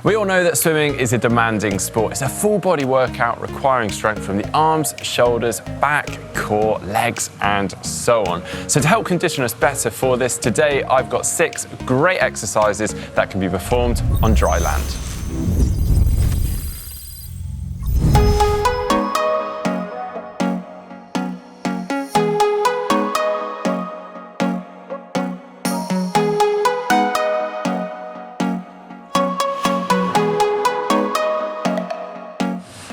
We all know that swimming is a demanding sport. It's a full body workout requiring strength from the arms, shoulders, back, core, legs, and so on. So to help condition us better for this, today I've got 6 great exercises that can be performed on dry land.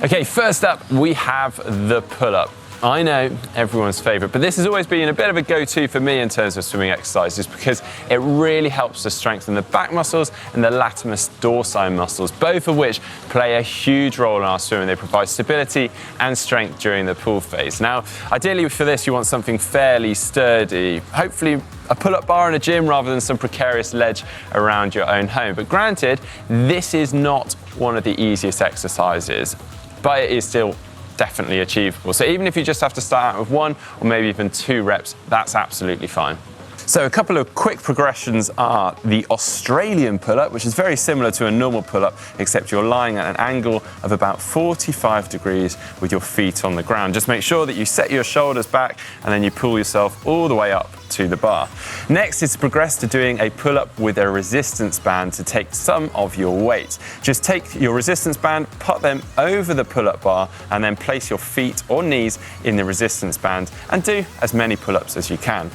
Okay, first up we have the pull-up. I know, everyone's favourite, but this has always been a bit of a go-to for me in terms of swimming exercises because it really helps to strengthen the back muscles and the latissimus dorsi muscles, both of which play a huge role in our swimming. They provide stability and strength during the pull phase. Now, ideally for this, you want something fairly sturdy, hopefully a pull-up bar in a gym rather than some precarious ledge around your own home. But granted, this is not one of the easiest exercises, but it is still definitely achievable. So even if you just have to start out with 1 or maybe even 2 reps, that's absolutely fine. So a couple of quick progressions are the Australian pull-up, which is very similar to a normal pull-up, except you're lying at an angle of about 45 degrees with your feet on the ground. Just make sure that you set your shoulders back and then you pull yourself all the way up to the bar. Next is to progress to doing a pull-up with a resistance band to take some of your weight. Just take your resistance band, put them over the pull-up bar, and then place your feet or knees in the resistance band and do as many pull-ups as you can.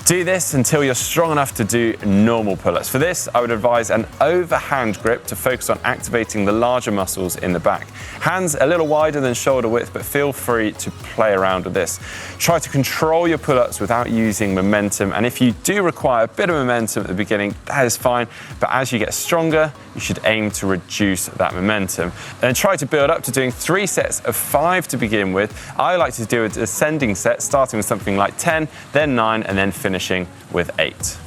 Do this until you're strong enough to do normal pull-ups. For this, I would advise an overhand grip to focus on activating the larger muscles in the back. Hands a little wider than shoulder width, but feel free to play around with this. Try to control your pull-ups without using momentum, and if you do require a bit of momentum at the beginning, that is fine, but as you get stronger, you should aim to reduce that momentum. And try to build up to doing 3 sets of 5 to begin with. I like to do a descending set, starting with something like 10, then 9, and then finishing with 8.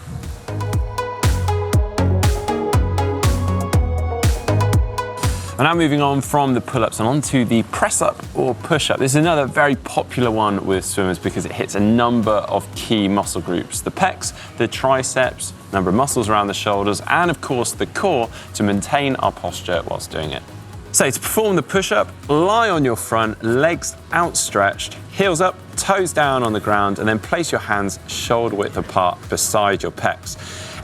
And now moving on from the pull-ups and onto the press-up or push-up. This is another very popular one with swimmers because it hits a number of key muscle groups. The pecs, the triceps, number of muscles around the shoulders, and of course the core to maintain our posture whilst doing it. So to perform the push-up, lie on your front, legs outstretched, heels up, toes down on the ground, and then place your hands shoulder width apart beside your pecs.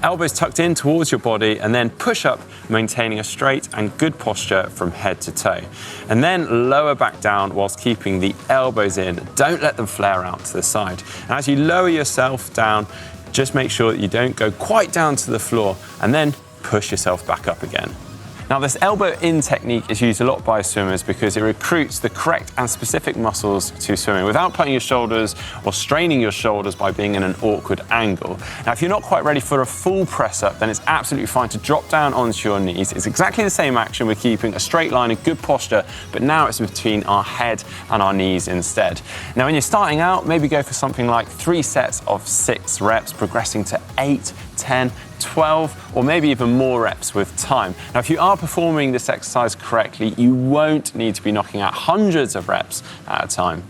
Elbows tucked in towards your body, and then push up, maintaining a straight and good posture from head to toe. And then lower back down whilst keeping the elbows in. Don't let them flare out to the side. And as you lower yourself down, just make sure that you don't go quite down to the floor, and then push yourself back up again. Now, this elbow in technique is used a lot by swimmers because it recruits the correct and specific muscles to swimming without putting your shoulders or straining your shoulders by being in an awkward angle. Now, if you're not quite ready for a full press up, then it's absolutely fine to drop down onto your knees. It's exactly the same action. We're keeping a straight line and good posture, but now it's between our head and our knees instead. Now, when you're starting out, maybe go for something like 3 sets of 6 reps, progressing to 8, 10, 12, or maybe even more reps with time. Now, if you are performing this exercise correctly, you won't need to be knocking out hundreds of reps at a time.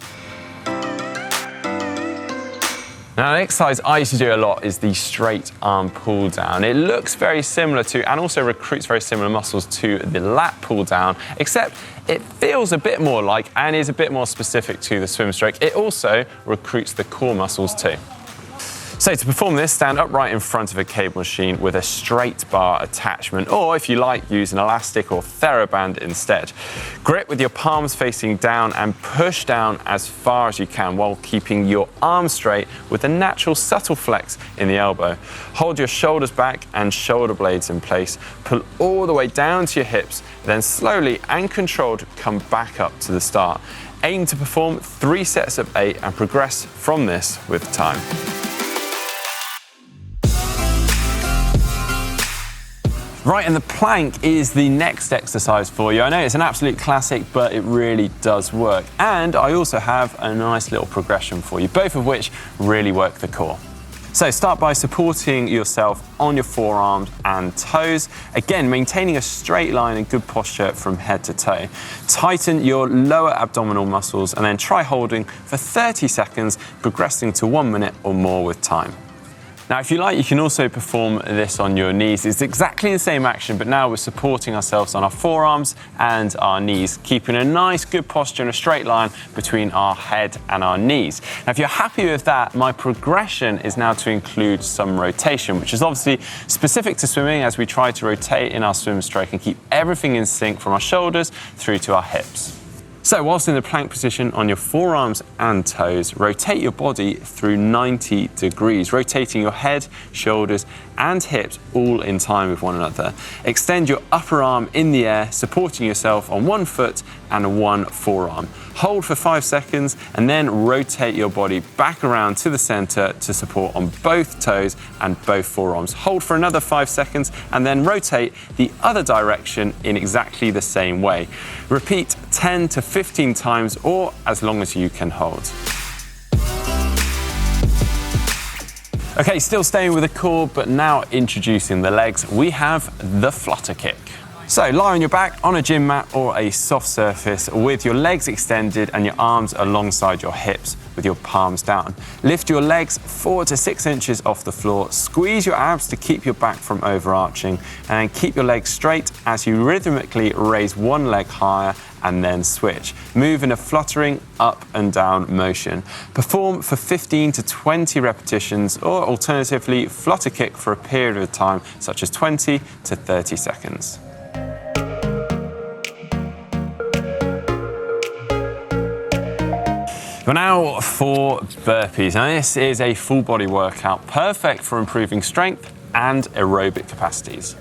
Now, an exercise I used to do a lot is the straight arm pull down. It looks very similar to, and also recruits very similar muscles to the lat pull down, except it feels a bit more like, and is a bit more specific to the swim stroke. It also recruits the core muscles too. So to perform this, stand upright in front of a cable machine with a straight bar attachment, or if you like, use an elastic or TheraBand instead. Grip with your palms facing down and push down as far as you can while keeping your arms straight with a natural subtle flex in the elbow. Hold your shoulders back and shoulder blades in place. Pull all the way down to your hips, then slowly and controlled come back up to the start. Aim to perform 3 sets of 8 and progress from this with time. Right, and the plank is the next exercise for you. I know it's an absolute classic, but it really does work. And I also have a nice little progression for you, both of which really work the core. So start by supporting yourself on your forearms and toes. Again, maintaining a straight line and good posture from head to toe. Tighten your lower abdominal muscles and then try holding for 30 seconds, progressing to 1 minute or more with time. Now, if you like, you can also perform this on your knees. It's exactly the same action, but now we're supporting ourselves on our forearms and our knees, keeping a nice, good posture in a straight line between our head and our knees. Now, if you're happy with that, my progression is now to include some rotation, which is obviously specific to swimming as we try to rotate in our swim stroke and keep everything in sync from our shoulders through to our hips. So whilst in the plank position on your forearms and toes, rotate your body through 90 degrees, rotating your head, shoulders, and hips all in time with one another. Extend your upper arm in the air, supporting yourself on one foot and one forearm. Hold for 5 seconds and then rotate your body back around to the center to support on both toes and both forearms. Hold for another 5 seconds and then rotate the other direction in exactly the same way. Repeat 10 to 15 times or as long as you can hold. Okay, still staying with the core, but now introducing the legs, we have the flutter kick. So lie on your back on a gym mat or a soft surface with your legs extended and your arms alongside your hips with your palms down. Lift your legs 4 to 6 inches off the floor, squeeze your abs to keep your back from overarching, and then keep your legs straight as you rhythmically raise one leg higher and then switch. Move in a fluttering up and down motion. Perform for 15 to 20 repetitions or alternatively flutter kick for a period of time such as 20 to 30 seconds. But now for burpees. Now this is a full body workout, perfect for improving strength and aerobic capacities.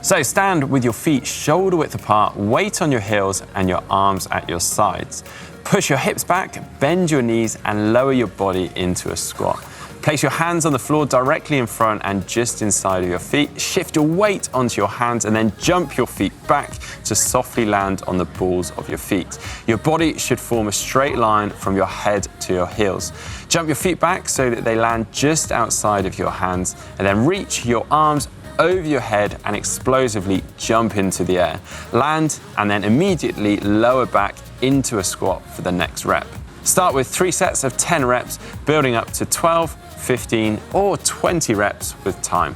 So stand with your feet shoulder width apart, weight on your heels and your arms at your sides. Push your hips back, bend your knees and lower your body into a squat. Place your hands on the floor directly in front and just inside of your feet. Shift your weight onto your hands and then jump your feet back to softly land on the balls of your feet. Your body should form a straight line from your head to your heels. Jump your feet back so that they land just outside of your hands and then reach your arms over your head and explosively jump into the air. Land and then immediately lower back into a squat for the next rep. Start with 3 sets of 10 reps, building up to 12, 15 or 20 reps with time.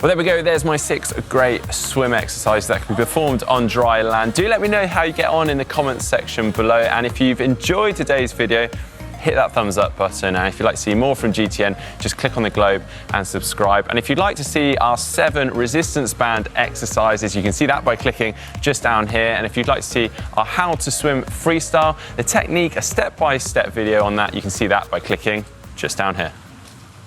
Well, there we go. There's my 6 great swim exercises that can be performed on dry land. Do let me know how you get on in the comments section below. And if you've enjoyed today's video, hit that thumbs up button. And if you'd like to see more from GTN, just click on the globe and subscribe. And if you'd like to see our 7 resistance band exercises, you can see that by clicking just down here. And if you'd like to see our how to swim freestyle, the technique, a step-by-step video on that, you can see that by clicking just down here.